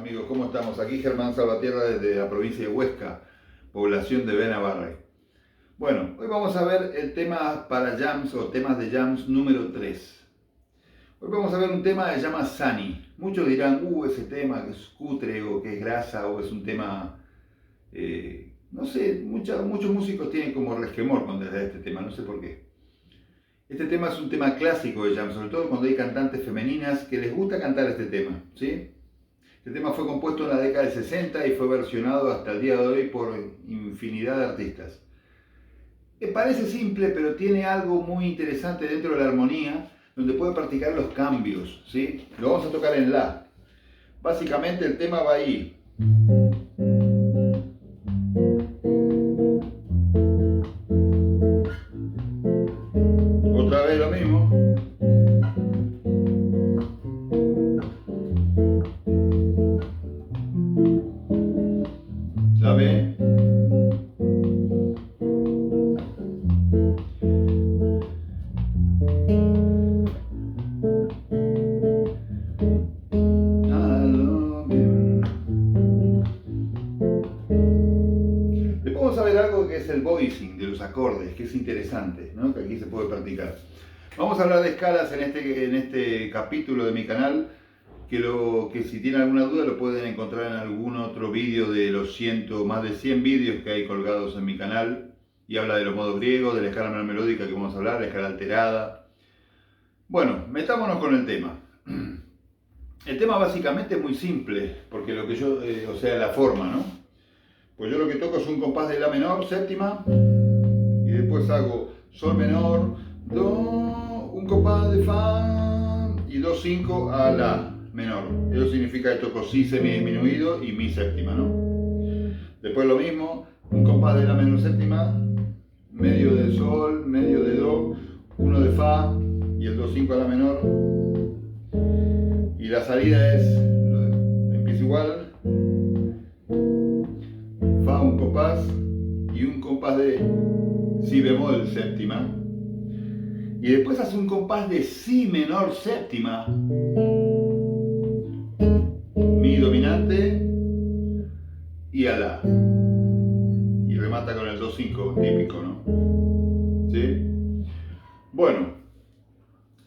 amigos? ¿Cómo estamos? Aquí Germán Salvatierra desde la provincia de Huesca, población de Benabarre. Bueno, hoy vamos a ver el tema para jams o temas de jams número 3. Hoy vamos a ver un tema que se llama Sunny. Muchos dirán, ese tema que es cutre o que es grasa o es un tema, no sé, muchos músicos tienen como resquemor cuando les da este tema, no sé por qué. Este tema es un tema clásico de jam, sobre todo cuando hay cantantes femeninas que les gusta cantar este tema, ¿sí? Este tema fue compuesto en la década del 60 y fue versionado hasta el día de hoy por infinidad de artistas. Parece simple, pero tiene algo muy interesante dentro de la armonía, donde puede practicar los cambios, ¿sí? Lo vamos a tocar en la. Básicamente el tema va ahí. Otra vez lo mismo. La B. Después vamos a ver algo que es el voicing de los acordes, que es interesante, ¿no? Que aquí se puede practicar. Vamos a hablar de escalas en este capítulo de mi canal, que si tienen alguna duda lo pueden encontrar en algún otro vídeo de los más de 100 vídeos que hay colgados en mi canal, y habla de los modos griegos, de la escala menor melódica que vamos a hablar, la escala alterada. Bueno, metámonos con el tema. El tema básicamente es muy simple, porque lo que yo, o sea, la forma, ¿no? Pues yo lo que toco es un compás de la menor, séptima, y después hago sol menor, do, un compás de fa y do 5 a la menor. Eso significa que toco si semidisminuido y mi séptima, ¿no? Después lo mismo, un compás de la menor séptima, medio de sol, medio de do, uno de fa y el do 5 a la menor. Y la salida empieza igual, fa un compás y un compás de si bemol séptima. Y después hace un compás de si menor séptima, mi dominante y a la. Y remata con el do 5 típico, ¿no? ¿Sí? Bueno,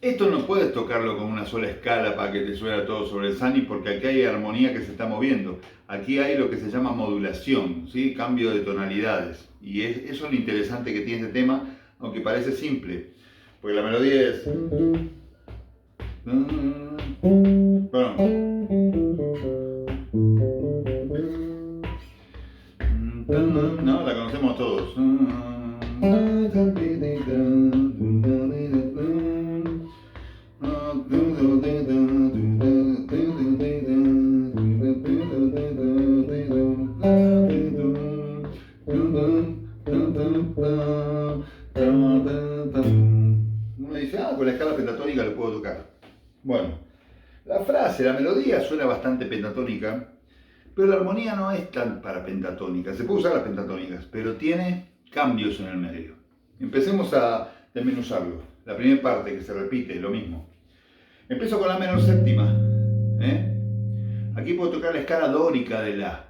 esto no puedes tocarlo con una sola escala para que te suene todo sobre el Sunny, porque aquí hay armonía que se está moviendo. Aquí hay lo que se llama modulación, ¿sí? Cambio de tonalidades. Y eso es lo interesante que tiene este tema, aunque parece simple. Porque la melodía es... Bueno. No, la conocemos todos. Uno dice, con la escala pentatónica lo puedo tocar. Bueno, la frase, la melodía suena bastante pentatónica, pero la armonía no es tan para pentatónica. Se puede usar las pentatónicas, pero tiene cambios en el medio. Empecemos a desmenuzarlo. La primera parte que se repite, lo mismo. Empiezo con la menor séptima. Aquí puedo tocar la escala dórica de la.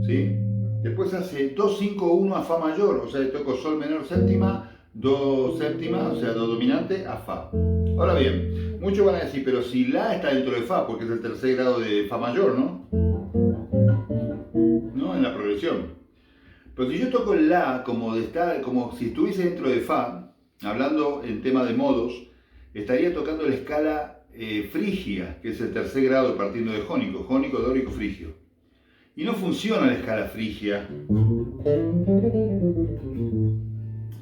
¿Sí? Después hace do 5 1 a fa mayor, o sea, toco sol menor séptima, do séptima, o sea, do dominante a fa. Ahora bien, muchos van a decir, pero si la está dentro de fa, porque es el tercer grado de fa mayor, ¿no? ¿No? En la progresión. Pero si yo toco el la como si estuviese dentro de fa, hablando en tema de modos, estaría tocando la escala frigia, que es el tercer grado partiendo de jónico, dórico, frigio. Y no funciona la escala frigia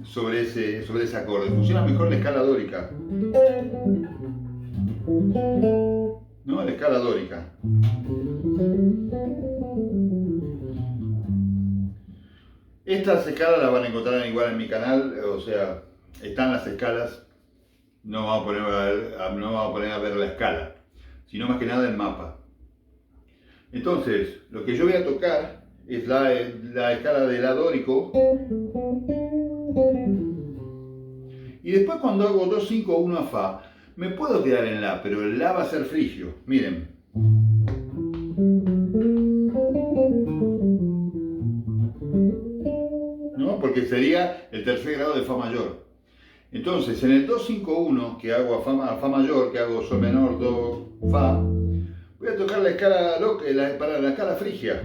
sobre ese acorde. Funciona mejor la escala dórica. ¿No? La escala dórica. Estas escalas las van a encontrar igual en mi canal, o sea, están las escalas. No vamos a poner a ver la escala, sino más que nada el mapa. Entonces, lo que yo voy a tocar es la escala de la dórico. Y después cuando hago 2, 5, 1 a fa, me puedo quedar en la, pero el la va a ser frigio. Miren. sería el tercer grado de Fa mayor. Entonces, en el 2-5-1, que hago a Fa mayor, que hago Sol menor, Do, Fa, voy a tocar la escala la escala frigia.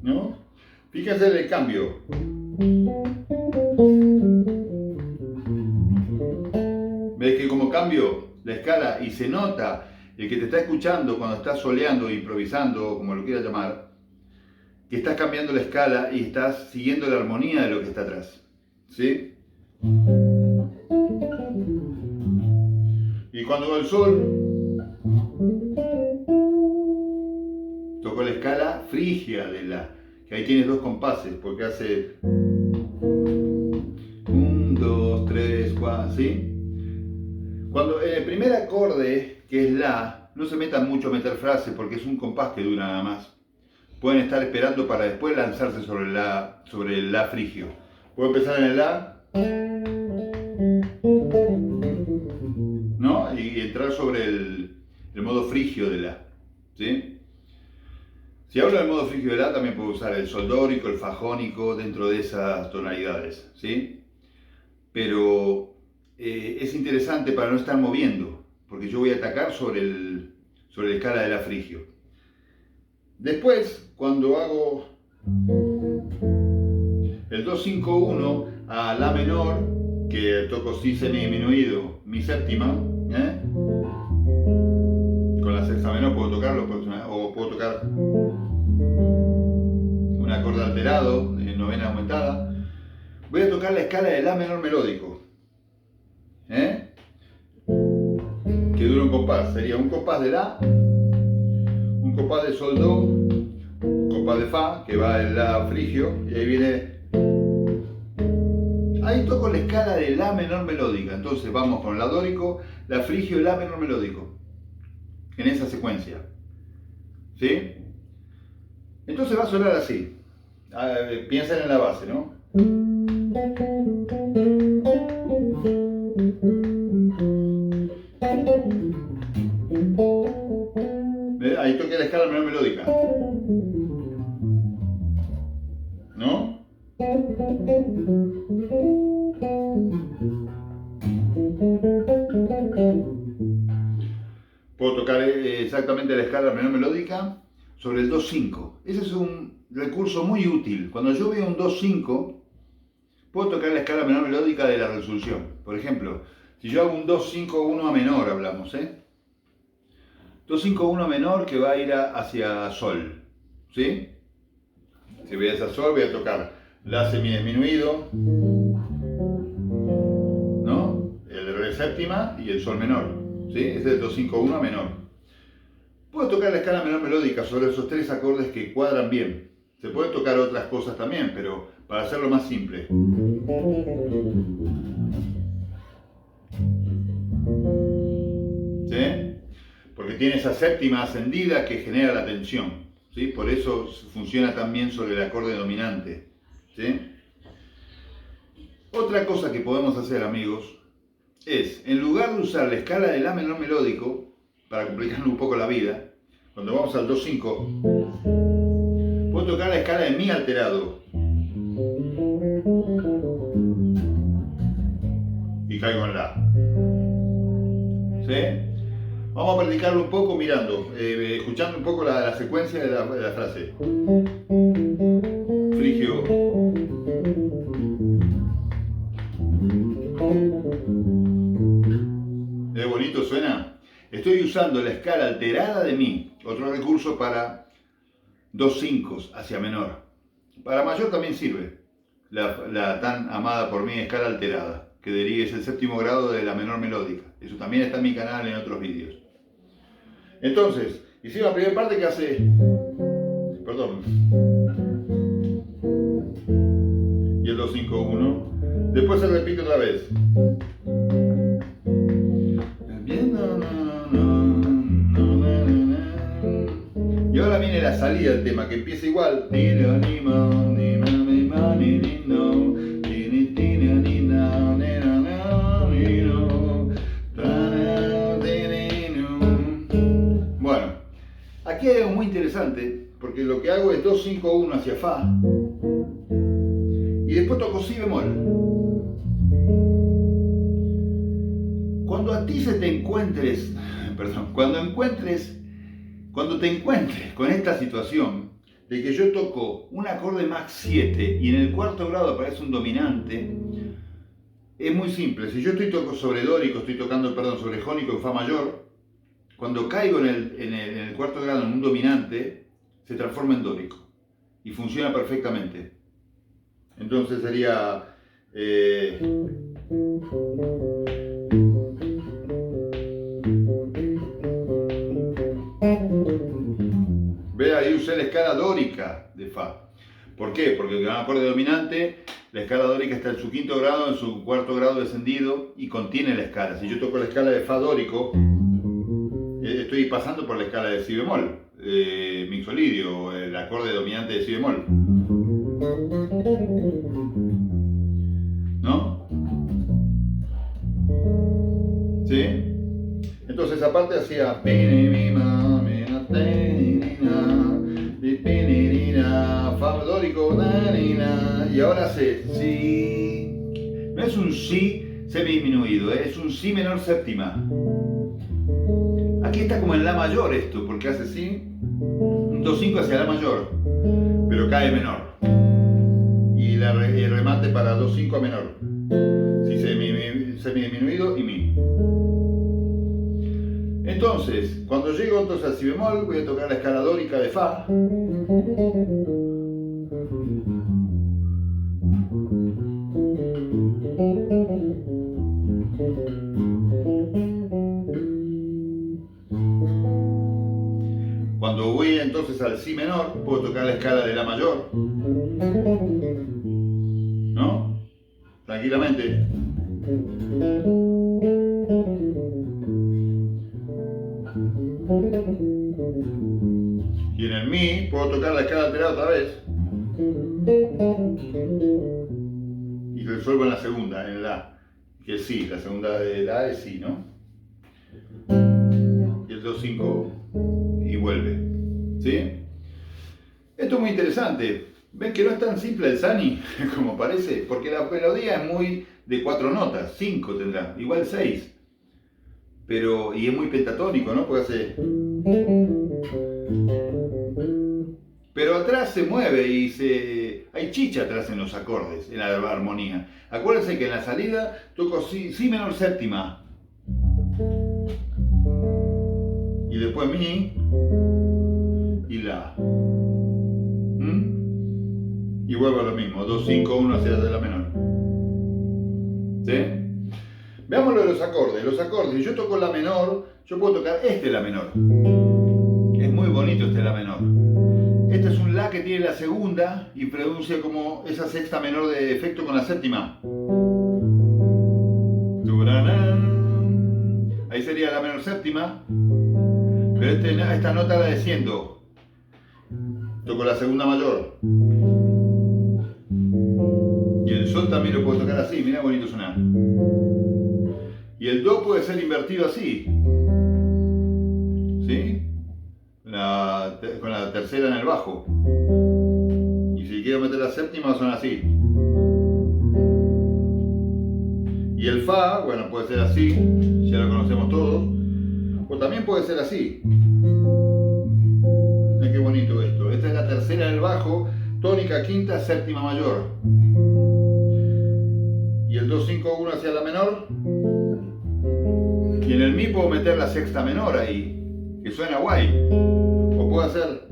¿No? Fíjense en el cambio. ¿Ves que como cambio la escala y se nota el que te está escuchando cuando estás soleando, improvisando, como lo quieras llamar, que estás cambiando la escala y estás siguiendo la armonía de lo que está atrás? ¿Sí? Y cuando va el sol, toco la escala frigia de la, que ahí tienes dos compases, porque hace 1, 2, 3, 4, ¿sí? Cuando en el primer acorde, que es la, no se metan mucho a meter frases porque es un compás que dura nada más. Pueden estar esperando para después lanzarse sobre el la frigio. Puedo empezar en el la, ¿no? Y entrar sobre el modo frigio de la, ¿sí? Si hablo del modo frigio de la, también puedo usar el sol dórico, el fa jónico dentro de esas tonalidades, ¿sí? Pero es interesante para no estar moviendo, porque yo voy a atacar sobre la escala de la frigio. Después, cuando hago el 2-5-1 a la menor, que toco si semidiminuido, mi séptima, con la sexta menor puedo tocarlo, o puedo tocar un acorde alterado, en novena aumentada. Voy a tocar la escala de la menor melódico, que dura un compás. Sería un compás de la, un compás de sol do, un compás de fa, que va en la frigio, y ahí viene. Ahí toco la escala de la menor melódica. Entonces vamos con la dórico, la frigio y la menor melódico, en esa secuencia, ¿sí? Entonces va a sonar así. Piensen en la base, ¿no? Ahí toqué la escala menor melódica, ¿no? Puedo tocar exactamente la escala menor melódica sobre el 2-5. Ese es un recurso muy útil. Cuando yo veo un 2-5, puedo tocar la escala menor melódica de la resolución. Por ejemplo, si yo hago un 2-5-1 a menor, hablamos, 2-5-1 menor que va a ir hacia sol, ¿sí? Si voy hacia sol, voy a tocar la semidisminuido, ¿no? El re séptima y el sol menor, ¿sí? Ese es el 2-5-1 a menor. Puedo tocar la escala menor melódica sobre esos tres acordes que cuadran bien. Se pueden tocar otras cosas también, pero para hacerlo más simple. ¿Sí? Porque tiene esa séptima ascendida que genera la tensión, ¿sí? Por eso funciona también sobre el acorde dominante, ¿sí? Otra cosa que podemos hacer, amigos, es, en lugar de usar la escala de la menor melódico, para complicarnos un poco la vida, cuando vamos al 2-5, puedo tocar la escala de mi alterado y caigo en la, ¿sí? Vamos a practicarlo un poco mirando, escuchando un poco la secuencia de la frase. Frigio. ¿Es bonito? ¿Suena? Estoy usando la escala alterada de mi, otro recurso para 2-5 hacia menor. Para mayor también sirve la tan amada por mí escala alterada, que es el séptimo grado de la menor melódica. Eso también está en mi canal en otros vídeos. Entonces, hicimos la primera parte que hace, perdón, y el 2-5-1, después se repite otra vez. Y ahora viene la salida del tema, que empieza igual. Bueno, aquí hay algo muy interesante, porque lo que hago es 2, 5, 1 hacia Fa. Y después toco Si bemol. Cuando a ti se te encuentres, cuando te encuentres con esta situación de que yo toco un acorde Mach 7 y en el cuarto grado aparece un dominante, es muy simple. Si yo estoy sobre dórico, sobre jónico en Fa mayor, cuando caigo en el cuarto grado en un dominante, se transforma en dórico y funciona perfectamente. Entonces sería ve, ahí usé la escala dórica de Fa. ¿Por qué? Porque en un acorde dominante, la escala dórica está en su quinto grado, en su cuarto grado descendido y contiene la escala. Si yo toco la escala de Fa dórico, estoy pasando por la escala de Si bemol, mixolidio, el acorde dominante de Si bemol. ¿No? ¿Sí? Entonces aparte hacía Fa dórico, y ahora hace Si. No es un Si semidisminuido, es un Si menor séptima. Aquí está como en La mayor esto, porque hace Si, un 2-5 hacia La mayor, pero cae menor. Y el remate para 2-5 a menor. Si semidisminuido y Mi. Entonces, cuando llego al Si bemol, voy a tocar la escala dórica de Fa. Cuando voy entonces al Si menor, puedo tocar la escala de La mayor, ¿no? Tranquilamente. Y en el Mi puedo tocar la escala alterada otra vez. Y resuelvo en la segunda, en La, que es Si, la segunda de La es Si, ¿no? Y el 2-5 y vuelve, ¿sí? Esto es muy interesante. Ven que no es tan simple el Sani como parece, porque la melodía es muy de 4 notas, 5 tendrá, igual 6. Y es muy pentatónico, ¿no? Porque hace... Pero atrás se mueve y hay chicha atrás en los acordes, en la armonía. Acuérdense que en la salida toco Si menor séptima. Y después Mi y La. Y vuelvo a lo mismo, 2, 5, 1 hacia La menor. ¿Sí? Veamos lo de los acordes. Los acordes, si yo toco La menor, yo puedo tocar La menor. Es muy bonito La menor. Este es un La que tiene la segunda y pronuncia como esa sexta menor de efecto con la séptima. Ahí sería La menor séptima. Pero esta nota la desciendo. Toco la segunda mayor. Y el Sol también lo puedo tocar así, mirá bonito suena. Y el Do puede ser invertido así. ¿Sí? Con la tercera en el bajo. Y si quiero meter la séptima suena así. Y el Fa, bueno, puede ser así, ya lo conocemos todos. O también puede ser así. Mirá qué bonito esto. Esta es la tercera en el bajo, tónica quinta, séptima mayor. Y el 2, 5, 1 hacia La menor. Y en el Mi puedo meter la sexta menor ahí, que suena guay. O puedo hacer...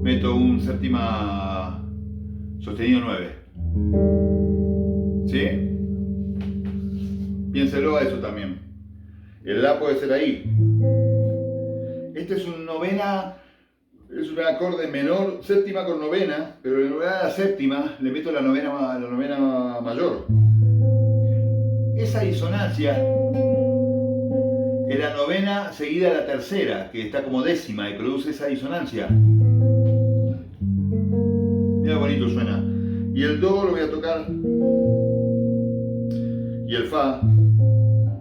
Meto un séptima sostenido 9. ¿Sí? Piénselo a eso también. El La puede ser ahí. Este es un novena, es un acorde menor, séptima con novena, pero en lugar de la séptima le meto la novena mayor. Esa disonancia es la novena seguida de la tercera, que está como décima y produce esa disonancia. Mira qué bonito suena. Y el Do lo voy a tocar. Y el Fa.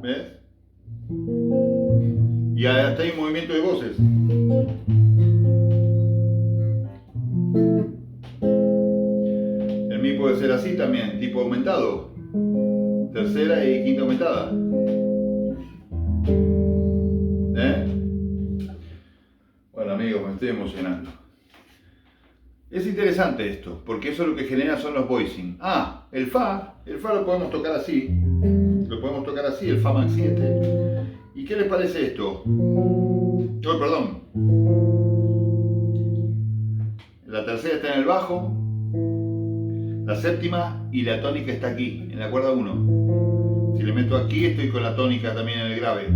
¿Ves? Y hasta hay un movimiento de voces. puede ser así también, tipo aumentado. Tercera y quinta aumentada. Bueno amigos, me estoy emocionando. Es interesante esto, porque eso lo que genera son los voicing. El Fa lo podemos tocar así. Lo podemos tocar así, el Fa Max 7. ¿Y qué les parece esto? Oh, perdón. La tercera está en el bajo, la séptima y la tónica está aquí, en la cuerda 1. Si le meto aquí, estoy con la tónica también en el grave.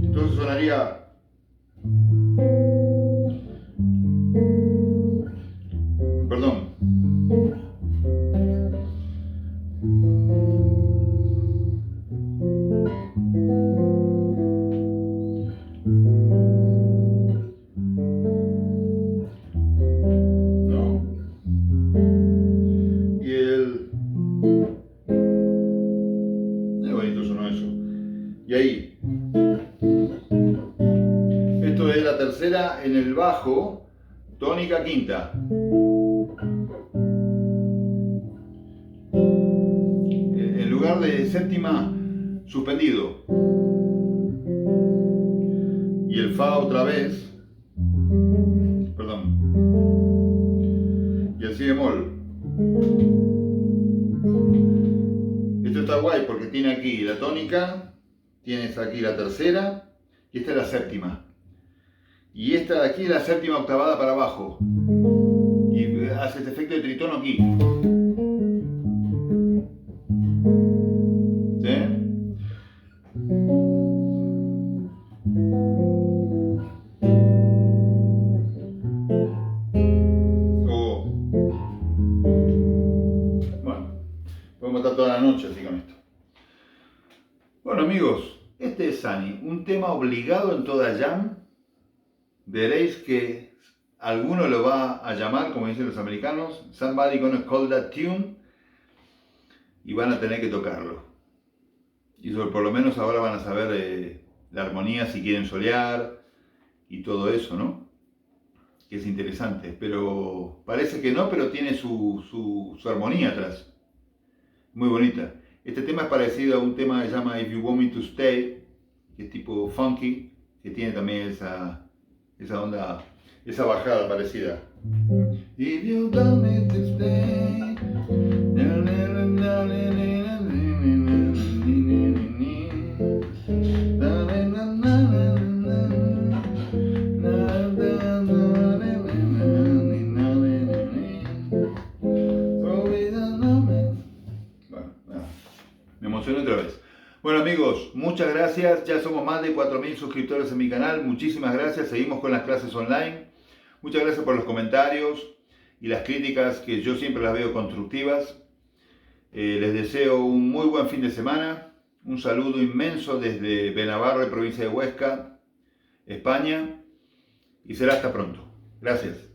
Entonces sonaría... Perdón. ¿No? Y el... Qué bonito sonó eso. Y ahí. Esto es la tercera en el bajo, tónica quinta. En lugar de séptima, suspendido. Y el Fa otra vez. Perdón. Y el Si bemol. Esto está guay porque tiene aquí la tónica, tienes aquí la tercera y esta es la séptima. Y esta de aquí es la séptima octavada para abajo. Y hace este efecto de tritono aquí. ¿Sí? Bueno, podemos estar toda la noche así con esto. Bueno amigos, este es Sunny, un tema obligado en toda jam. Veréis que alguno lo va a llamar, como dicen los americanos, somebody gonna call that tune, y van a tener que tocarlo. Y por lo menos ahora van a saber la armonía si quieren solear y todo eso, ¿no? Que es interesante, pero parece que no, pero tiene su armonía atrás. Muy bonita. Este tema es parecido a un tema que se llama If You Want Me To Stay, que es tipo funky, que tiene también esa onda, esa bajada parecida. If you want me to stay. Me emocioné otra vez. Bueno amigos, muchas gracias. Ya somos más de 4.000 suscriptores en mi canal. Muchísimas gracias. Seguimos con las clases online. Muchas gracias por los comentarios y las críticas, que yo siempre las veo constructivas. Les deseo un muy buen fin de semana. Un saludo inmenso desde Benabarre, provincia de Huesca, España. Y será hasta pronto. Gracias.